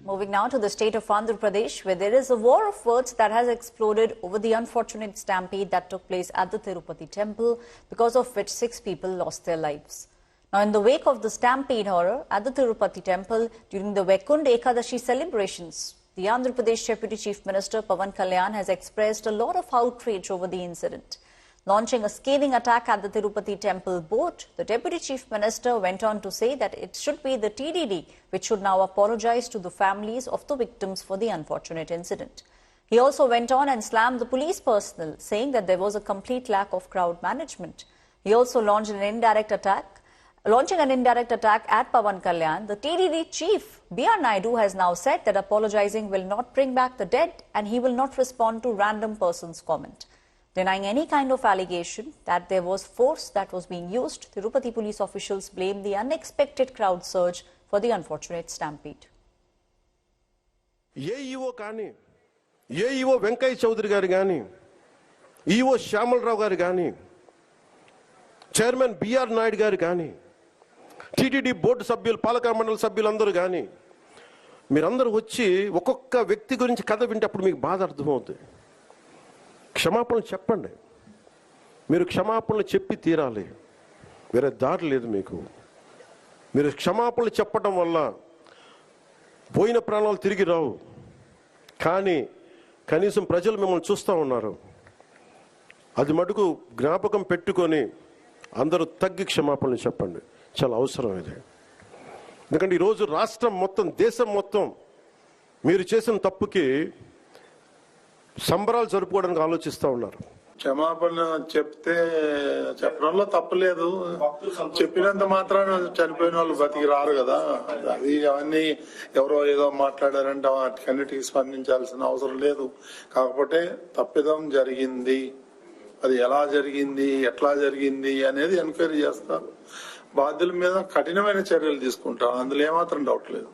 Moving now to the state of Andhra Pradesh, where there is a war of words that has exploded over the unfortunate stampede that took place at the Tirupati temple, because of which 6 people lost their lives. Now, in the wake of the stampede horror at the Tirupati temple during the Vaikunth Ekadashi celebrations, the Andhra Pradesh Deputy Chief Minister Pawan Kalyan has expressed a lot of outrage over the incident. Launching a scathing attack at the Tirupati temple boat, the Deputy Chief Minister went on to say that it should be the TDD which should now apologize to the families of the victims for the unfortunate incident. He also went on and slammed the police personnel, saying that there was a complete lack of crowd management. He also launched an indirect attack. Launching an indirect attack at Pawan Kalyan, the TDD chief, B.R. Naidu, has now said that apologizing will not bring back the dead and he will not respond to random person's comment. Denying any kind of allegation that there was force that was being used, Tirupati police officials blamed the unexpected crowd surge for the unfortunate stampede. EO Venkaya Chaudhary garu gaani, EO Shyamal Rao garu gaani, Chairman B.R. Naidu garu gaani, TTD board సభ్యులు పాలక మండలి సభ్యులందరూ గాని మీరందరూ వచ్చి ఒక్కొక్క వ్యక్తి గురించి కథ వింటప్పుడు మీకు బాధ అర్థమవుతుంది. క్షమాపణలు చెప్పండి. మీరు క్షమాపణలు చెప్పి తీరాలి. వేరే దారి లేదు మీకు. మీరు క్షమాపణలు చెప్పడం వల్ల పోయిన ప్రాణాలు తిరిగి రావు. కానీ కనీసం ప్రజలు మిమ్మల్ని చూస్తూ ఉన్నారు. అది మటుకు జ్ఞాపకం పెట్టుకొని అందరూ తగ్గి క్షమాపణలు చెప్పండి. చాలా అవసరం ఇది. ఎందుకంటే ఈరోజు రాష్ట్రం మొత్తం, దేశం మొత్తం మీరు చేసిన తప్పుకి సంబరాలు జరుపుకోవడానికి ఆలోచిస్తూ ఉన్నారు. క్షమాపణ చెప్తే చెప్పడంలో తప్పులేదు. చెప్పినంత మాత్రాన చనిపోయిన వాళ్ళు బతికి రారు కదా. అది అవన్నీ ఎవరో ఏదో మాట్లాడారంటే వాటికన్నిటికీ స్పందించాల్సిన అవసరం లేదు. కాకపోతే తప్పిదం జరిగింది, అది ఎలా జరిగింది, ఎట్లా జరిగింది అనేది ఎంక్వైరీ చేస్తారు. బాధ్యుల మీద కఠినమైన చర్యలు తీసుకుంటారు. అందులో ఏమాత్రం డౌట్ లేదు.